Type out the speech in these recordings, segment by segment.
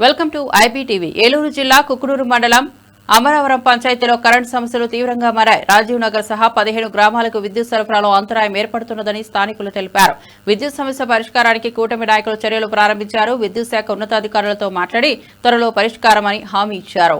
Welcome to IBTV. Eluru జిల్లా కుకునూరు మండలం అమరావరం పంచాయతీలో కరెంటు సమస్యలు తీవ్రంగా మారాయి. రాజీవ్ నగర్ సహా 15 గ్రామాలకు విద్యుత్ సరఫరాలో అంతరాయం ఏర్పడుతున్నదని స్థానికులు తెలిపారు. విద్యుత్ సమస్య పరిష్కారానికి కూటమి నాయకులు చర్యలు ప్రారంభించారు. విద్యుత్ శాఖ ఉన్నతాధికారులతో మాట్లాడి త్వరలో పరిష్కారమని హామీ ఇచ్చారు.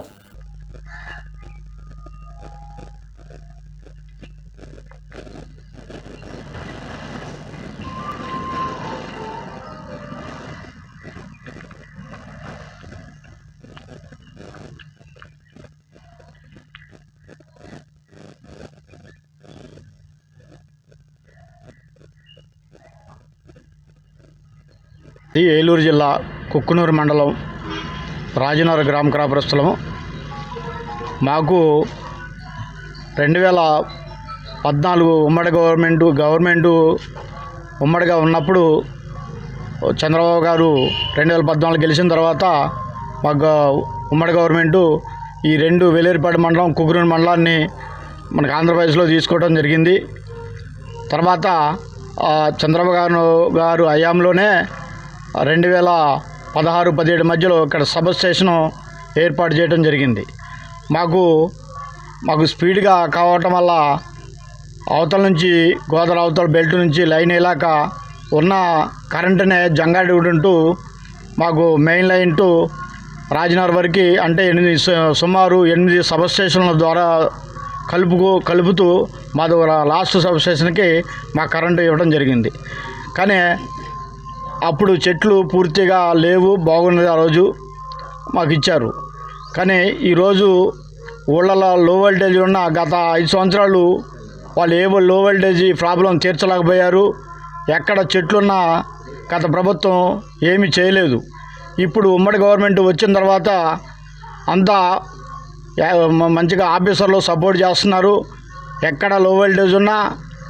ఏలూరు జిల్లా కుక్కునూరు మండలం రాజనగర్ గ్రామ కాపురస్తులము. మాకు 2014 ఉమ్మడి గవర్నమెంటు ఉమ్మడిగా ఉన్నప్పుడు చంద్రబాబు గారు 2014 గెలిచిన తర్వాత మాకు ఉమ్మడి గవర్నమెంటు ఈ 2 వేలేరుపాడు మండలం కుక్కునూరు మండలాన్ని మనకు ఆంధ్రప్రదేశ్లో తీసుకోవడం జరిగింది. తర్వాత చంద్రబాబు గారు హయాంలోనే 2016-17 మధ్యలో ఇక్కడ సబ్ స్టేషను ఏర్పాటు చేయడం జరిగింది. మాకు స్పీడ్గా కావటం వల్ల అవతల నుంచి గోదావరి అవతల బెల్ట్ నుంచి లైన్ వెళ్ళాక ఉన్న కరెంటునే జంగాడి ఉంటూ మాకు మెయిన్ లైన్ టు రాజనగర్ వరకు అంటే సుమారు 8 సబ్ స్టేషన్ల ద్వారా కలుపుతూ మా లాస్ట్ సబ్ స్టేషన్కి మా కరెంటు ఇవ్వడం జరిగింది. కానీ అప్పుడు చెట్లు పూర్తిగా లేవు, బాగున్నది. ఆ రోజు మాకు ఇచ్చారు. కానీ ఈరోజు ఊళ్ళలో లో వోల్టేజ్ ఉన్న గత 5 సంవత్సరాలు వాళ్ళు ఏవో లో వోల్టేజ్ ప్రాబ్లం తీర్చలేకపోయారు. ఎక్కడ చెట్లున్నా గత ప్రభుత్వం ఏమీ చేయలేదు. ఇప్పుడు ఉమ్మడి గవర్నమెంట్ వచ్చిన తర్వాత అంతా మంచిగా ఆఫీసర్లు సపోర్ట్ చేస్తున్నారు. ఎక్కడ లో వోల్టేజ్ ఉన్నా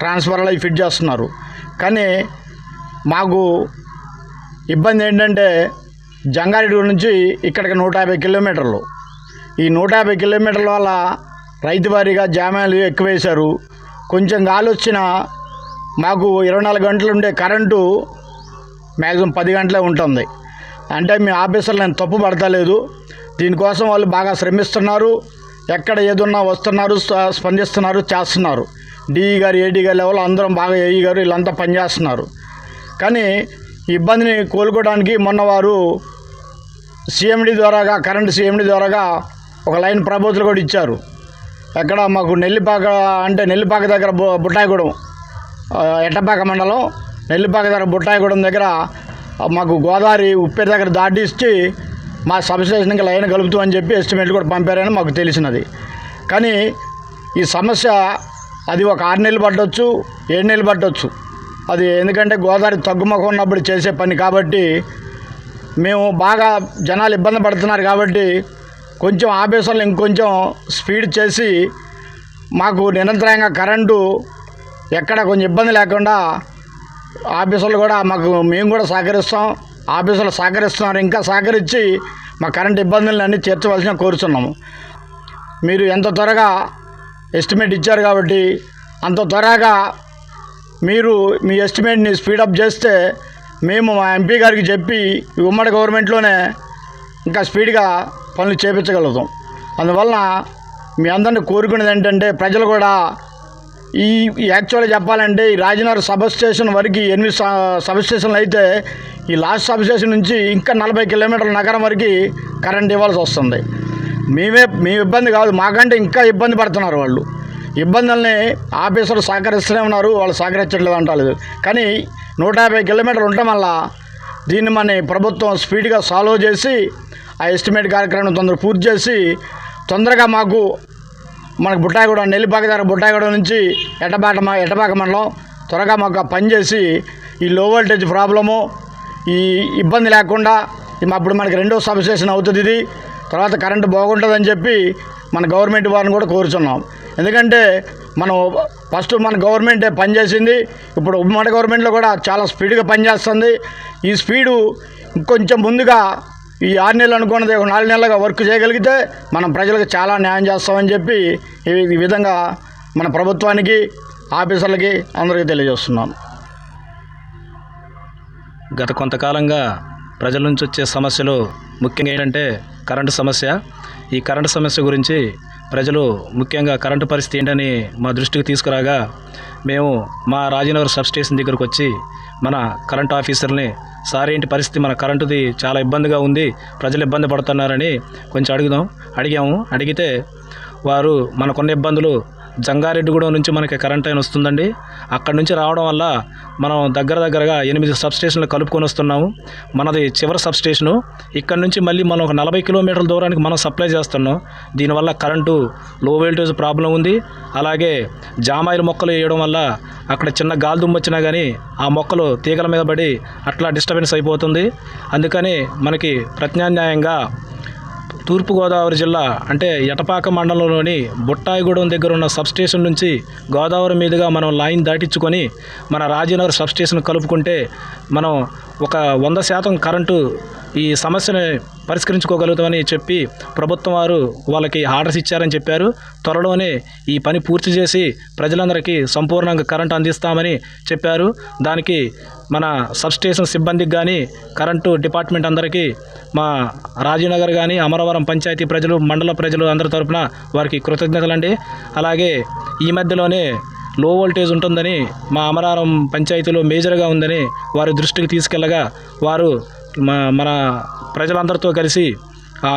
ట్రాన్స్ఫార్మర్లు అవి ఫిట్ చేస్తున్నారు. కానీ మాకు ఇబ్బంది ఏంటంటే జంగారెడ్డి నుంచి ఇక్కడికి 150 కిలోమీటర్లు. ఈ 150 కిలోమీటర్ల వల్ల రైతు వారీగా జామాలు ఎక్కువేశారు. కొంచెం గాలి వచ్చినా మాకు 24 గంటలు ఉండే కరెంటు మ్యాక్సిమం 10 గంటలే ఉంటుంది. అంటే మీ ఆఫీసర్లు నేను తప్పు పడతలేదు. దీనికోసం వాళ్ళు బాగా శ్రమిస్తున్నారు. ఎక్కడ ఏదున్నా వస్తున్నారు, స్పందిస్తున్నారు, చేస్తున్నారు. డిఈ గారు, ఏడీ గారు లెవెల్ అందరం బాగా ఏఈ గారు వీళ్ళంతా పనిచేస్తున్నారు. కానీ ఇబ్బందిని కోలుకోవడానికి మొన్న వారు సిఎండి ద్వారాగా కరెంటు సిఎండి ద్వారాగా ఒక లైన్ ప్రపోజల్ కూడా ఇచ్చారు. ఎక్కడ మాకు నెల్లిపాక దగ్గర బుట్టాయిగూడెం, ఎట్టపాక మండలం నెల్లిపాక దగ్గర బుట్టాయిగూడెం దగ్గర మాకు గోదావరి ఉప్పేరు దగ్గర దాటిచ్చి మా సబ్స్టేషన్కి లైన్ కలుపుతామని చెప్పి ఎస్టిమేట్ కూడా పంపారని మాకు తెలిసినది. కానీ ఈ సమస్య అది ఒక 6 నెలలు పట్టవచ్చు, 7 నెలలు పట్టవచ్చు. అది ఎందుకంటే గోదావరి తగ్గుముఖం ఉన్నప్పుడు చేసే పని కాబట్టి మేము బాగా జనాలు ఇబ్బంది పడుతున్నారు కాబట్టి కొంచెం ఆఫీసర్లు ఇంకొంచెం స్పీడ్ చేసి మాకు నిరంతరంగా కరెంటు ఎక్కడ కొంచెం ఇబ్బంది లేకుండా ఆఫీసర్లు కూడా మేము కూడా సహకరిస్తాం. ఆఫీసర్లు సహకరిస్తున్నారు. ఇంకా సహకరించి మా కరెంటు ఇబ్బందులన్నీ తీర్చవలసిన కోరుతున్నాము. మీరు ఎంత త్వరగా ఎస్టిమేట్ ఇచ్చారు కాబట్టి అంత త్వరగా మీరు మీ ఎస్టిమేట్ని స్పీడప్ చేస్తే మేము మా ఎంపీ గారికి చెప్పి ఈ ఉమ్మడి గవర్నమెంట్లోనే ఇంకా స్పీడ్గా పనులు చేపించగలుగుతాం. అందువలన మీ అందరినీ కోరుకునేది ఏంటంటే ప్రజలు కూడా యాక్చువల్గా చెప్పాలంటే ఈ రాజనగర్ సబ్ స్టేషన్ వరకు 8 సబ్ స్టేషన్లు అయితే ఈ లాస్ట్ సబ్ స్టేషన్ నుంచి ఇంకా 40 కిలోమీటర్ల నగరం వరకు కరెంట్ ఇవ్వాల్సి వస్తుంది. మీ ఇబ్బంది కాదు, మాకంటే ఇంకా ఇబ్బంది పడుతున్నారు వాళ్ళు. ఇబ్బందుల్ని ఆఫీసర్లు సహకరిస్తూనే ఉన్నారు, వాళ్ళు సహకరించట్లేదు అంటలేదు. కానీ 150 కిలోమీటర్లు ఉండటం వల్ల దీన్ని మన ప్రభుత్వం స్పీడ్గా సాల్వ్ చేసి ఆ ఎస్టిమేట్ కార్యక్రమం తొందరగా పూర్తి చేసి తొందరగా మనకు బుట్టాయిగూడెం నెల్లిపాక దగ్గర బుట్టాయిగూడెం నుంచి ఎట్టపాక మండలం త్వరగా మాకు పని చేసి ఈ లో వోల్టేజ్ ప్రాబ్లము ఈ ఇబ్బంది లేకుండా అప్పుడు మనకి 2వ సబ్ స్టేషన్ అవుతుంది. ఇది తర్వాత కరెంటు బాగుంటుందని చెప్పి మన గవర్నమెంట్ వారిని కూడా కోరుచున్నాం. ఎందుకంటే మనం ఫస్ట్ మన గవర్నమెంటే పనిచేసింది. ఇప్పుడు ఉమ్మడి గవర్నమెంట్లో కూడా చాలా స్పీడ్గా పనిచేస్తుంది. ఈ స్పీడు ఇంకొంచెం ముందుగా ఈ 6 నెలలు అనుకున్నది 4 నెలలుగా వర్క్ చేయగలిగితే మనం ప్రజలకు చాలా న్యాయం చేస్తామని చెప్పి ఈ విధంగా మన ప్రభుత్వానికి, ఆఫీసర్లకి అందరికీ తెలియజేస్తున్నాను. గత కొంతకాలంగా ప్రజల నుంచి వచ్చే సమస్యలు ముఖ్యంగా ఏంటంటే కరెంటు సమస్య. ఈ కరెంటు సమస్య గురించి ప్రజలు ముఖ్యంగా కరెంటు పరిస్థితి ఏంటని మా దృష్టికి తీసుకురాగా మేము మా రాజీనగర్ సబ్ స్టేషన్ దగ్గరకు వచ్చి మన కరెంటు ఆఫీసర్ని సార్ ఏంటి పరిస్థితి, మన కరెంటుది చాలా ఇబ్బందిగా ఉంది, ప్రజలు ఇబ్బంది పడుతున్నారని కొంచెం అడిగితే వారు మనకున్న ఇబ్బందులు జంగారెడ్డిగూడెం నుంచి మనకి కరెంట్ అయిన వస్తుందండి. అక్కడి నుంచి రావడం వల్ల మనం దగ్గరగా 8 సబ్ స్టేషన్లు కలుపుకొని వస్తున్నాము. మనది చివరి సబ్ స్టేషను. ఇక్కడ నుంచి మళ్ళీ మనం ఒక 40 కిలోమీటర్ల దూరానికి మనం సప్లై చేస్తున్నాం. దీనివల్ల కరెంటు లో వోల్టేజ్ ప్రాబ్లం ఉంది. అలాగే జామాయిల మొక్కలు వేయడం వల్ల అక్కడ చిన్న గాలి దుమ్ము వచ్చినా కానీ ఆ మొక్కలు తీగల మీద పడి అట్లా డిస్టర్బెన్స్ అయిపోతుంది. అందుకని మనకి ప్రత్యామ్నాయంగా తూర్పుగోదావరి జిల్లా అంటే ఎటపాక మండలంలోని బుట్టాయిగూడెం దగ్గర ఉన్న సబ్స్టేషన్ నుంచి గోదావరి మీదుగా మనం లైన్ దాటించుకొని మన రాజీనగర్ సబ్స్టేషన్ కలుపుకుంటే మనం ఒక 100% కరెంటు ఈ సమస్యని పరిష్కరించుకోగలుగుతామని చెప్పి ప్రభుత్వం వారు వాళ్ళకి ఆర్డర్స్ ఇచ్చారని చెప్పారు. త్వరలోనే ఈ పని పూర్తి చేసి ప్రజలందరికీ సంపూర్ణంగా కరెంటు అందిస్తామని చెప్పారు. దానికి మన సబ్స్టేషన్ సిబ్బందికి కానీ కరెంటు డిపార్ట్మెంట్ అందరికీ మా రాజీనగర్ కానీ అమరవరం పంచాయతీ ప్రజలు, మండల ప్రజలు అందరి తరపున వారికి కృతజ్ఞతలండి. అలాగే ఈ మధ్యలోనే లో వోల్టేజ్ ఉంటుందని మా అమరారం పంచాయతీలో మేజర్గా ఉందని వారి దృష్టికి తీసుకెళ్ళగా వారు మన ప్రజలందరితో కలిసి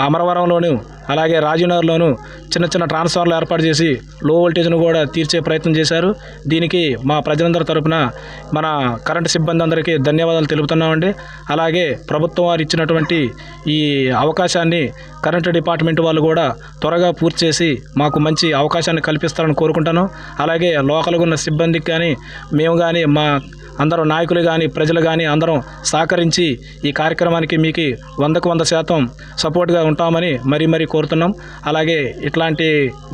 అమరవరంలోను అలాగే రాజీనగర్లోను చిన్న ట్రాన్స్ఫార్మర్లు ఏర్పాటు చేసి లో వోల్టేజ్ను కూడా తీర్చే ప్రయత్నం చేశారు. దీనికి మా ప్రజలందరి తరపున మన కరెంటు సిబ్బంది అందరికీ ధన్యవాదాలు తెలుపుతున్నామండి. అలాగే ప్రభుత్వం వారు ఇచ్చినటువంటి ఈ అవకాశాన్ని కరెంటు డిపార్ట్మెంట్ వాళ్ళు కూడా త్వరగా పూర్తి చేసి మాకు మంచి అవకాశాన్ని కల్పిస్తారని కోరుకుంటాను. అలాగే లోకల్గా ఉన్న సిబ్బందికి కానీ మేము కానీ మా అందరూ నాయకులు కానీ ప్రజలు కానీ అందరం సహకరించి ఈ కార్యక్రమానికి మీకు 100% సపోర్ట్గా ఉంటామని మరీ కోరుతున్నాం. అలాగే ఇట్లాంటి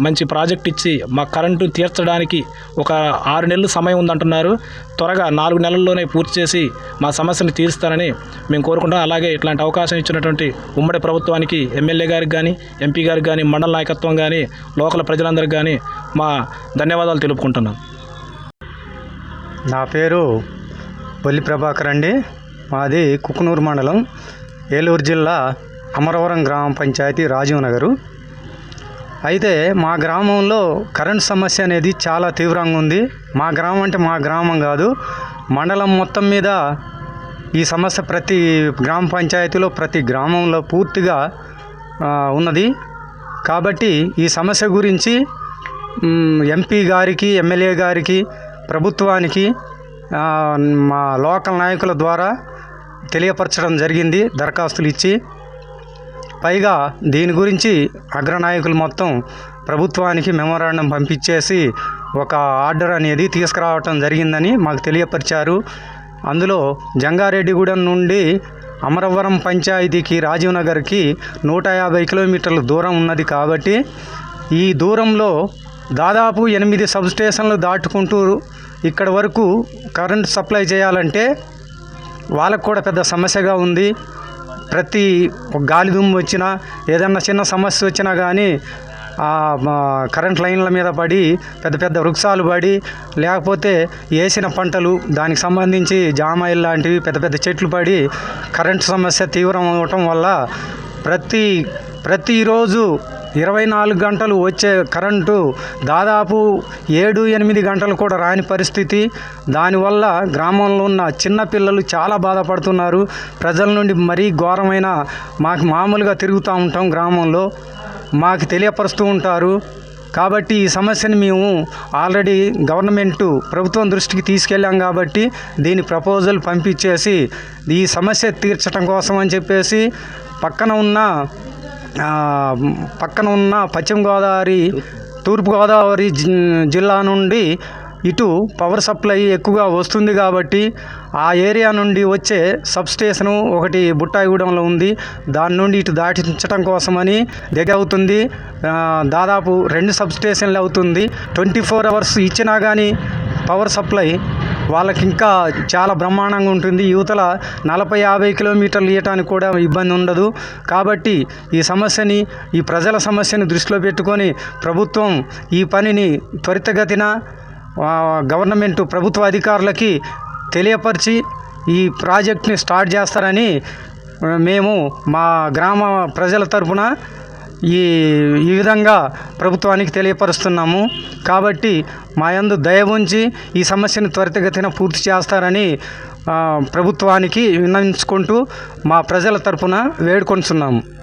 మంచి ప్రాజెక్ట్ ఇచ్చి మా కరెంటు తీర్చడానికి ఒక 6 నెలలు సమయం ఉందంటున్నారు. త్వరగా 4 నెలల్లోనే పూర్తి చేసి మా సమస్యను తీరుస్తారని మేము కోరుకుంటాం. అలాగే ఇట్లాంటి అవకాశం ఇచ్చినటువంటి ఉమ్మడి ప్రభుత్వానికి, ఎమ్మెల్యే గారికి కానీ, ఎంపీ గారికి కానీ, మండల నాయకత్వం కానీ, లోకల్ ప్రజలందరికీ కానీ మా ధన్యవాదాలు తెలుపుకుంటున్నాం. నా పేరు బొల్లి ప్రభాకర్ అండి. మాది కుకునూరు మండలం, ఏలూరు జిల్లా, అమరవరం గ్రామ పంచాయతీ, రాజీవ్ నగరు. అయితే మా గ్రామంలో కరెంట్ సమస్య అనేది చాలా తీవ్రంగా ఉంది. మా గ్రామం అంటే మా గ్రామం కాదు, మండలం మొత్తం మీద ఈ సమస్య ప్రతి గ్రామ పంచాయతీలో ప్రతి గ్రామంలో పూర్తిగా ఉన్నది. కాబట్టి ఈ సమస్య గురించి ఎంపీ గారికి, ఎమ్మెల్యే గారికి, ప్రభుత్వానికి మా లోకల్ నాయకుల ద్వారా తెలియపరచడం జరిగింది, దరఖాస్తులు ఇచ్చి. పైగా దీని గురించి అగ్రనాయకులు మొత్తం ప్రభుత్వానికి మెమోరాండం పంపించేసి ఒక ఆర్డర్ అనేది తీసుకురావటం జరిగిందని మాకు తెలియపరిచారు. అందులో జంగారెడ్డిగూడెం నుండి అమరవరం పంచాయతీకి, రాజీవ్ నగర్కి 150 కిలోమీటర్ల దూరం ఉన్నది. కాబట్టి ఈ దూరంలో దాదాపు 8 సబ్ స్టేషన్లు దాటుకుంటూ ఇక్కడ వరకు కరెంట్ సప్లై చేయాలంటే వాళ్ళకు కూడా పెద్ద సమస్యగా ఉంది. ప్రతి గాలి దుమ్ము వచ్చినా, ఏదన్నా చిన్న సమస్య వచ్చినా కానీ కరెంట్ లైన్ల మీద పడి పెద్ద వృక్షాలు పడి, లేకపోతే వేసిన పంటలు దానికి సంబంధించి జామాయిల్ లాంటివి పెద్ద చెట్లు పడి కరెంట్ సమస్య తీవ్రం అవటం వల్ల ప్రతిరోజు 24 గంటలు వచ్చే కరెంటు దాదాపు 7-8 గంటలు కూడా రాని పరిస్థితి. దానివల్ల గ్రామంలో ఉన్న చిన్నపిల్లలు చాలా బాధపడుతున్నారు. ప్రజల నుండి మరీ ఘోరమైన, మాకు మామూలుగా తిరుగుతూ ఉంటాం గ్రామంలో, మాకు తెలియపరుస్తూ ఉంటారు. కాబట్టి ఈ సమస్యని మేము ఆల్రెడీ ప్రభుత్వం దృష్టికి తీసుకెళ్ళాం. కాబట్టి దీని ప్రపోజల్ పంపించేసి ఈ సమస్య తీర్చడం కోసం అని చెప్పేసి పక్కన ఉన్న పశ్చిమ గోదావరి, తూర్పుగోదావరి జిల్లా నుండి ఇటు పవర్ సప్లై ఎక్కువగా వస్తుంది. కాబట్టి ఆ ఏరియా నుండి వచ్చే సబ్ స్టేషను ఒకటి బుట్టాయిగూడెంలో ఉంది. దాని నుండి ఇటు దాటించడం కోసమని దగ్గర అవుతుంది. దాదాపు 2 సబ్ స్టేషన్లు అవుతుంది. 24 అవర్స్ ఇచ్చినా కానీ పవర్ సప్లై వాళ్ళకి ఇంకా చాలా బ్రహ్మాండంగా ఉంటుంది. యువతల 40-50 కిలోమీటర్లు ఇవ్వటానికి కూడా ఇబ్బంది ఉండదు. కాబట్టి ఈ ప్రజల సమస్యని దృష్టిలో పెట్టుకొని ప్రభుత్వం ఈ పనిని త్వరితగతిన ప్రభుత్వ అధికారులకి తెలియపరిచి ఈ ప్రాజెక్ట్ని స్టార్ట్ చేస్తారని మేము మా గ్రామ ప్రజల తరపున ఈ విధంగా ప్రభుత్వానికి తెలియపరుస్తున్నాము. కాబట్టి మా యందు దయ ఉంచి ఈ సమస్యను త్వరితగతిన పూర్తి చేస్తారని ప్రభుత్వానికి విన్నవించుకుంటూ మా ప్రజల తరపున వేడుకొంటున్నాము.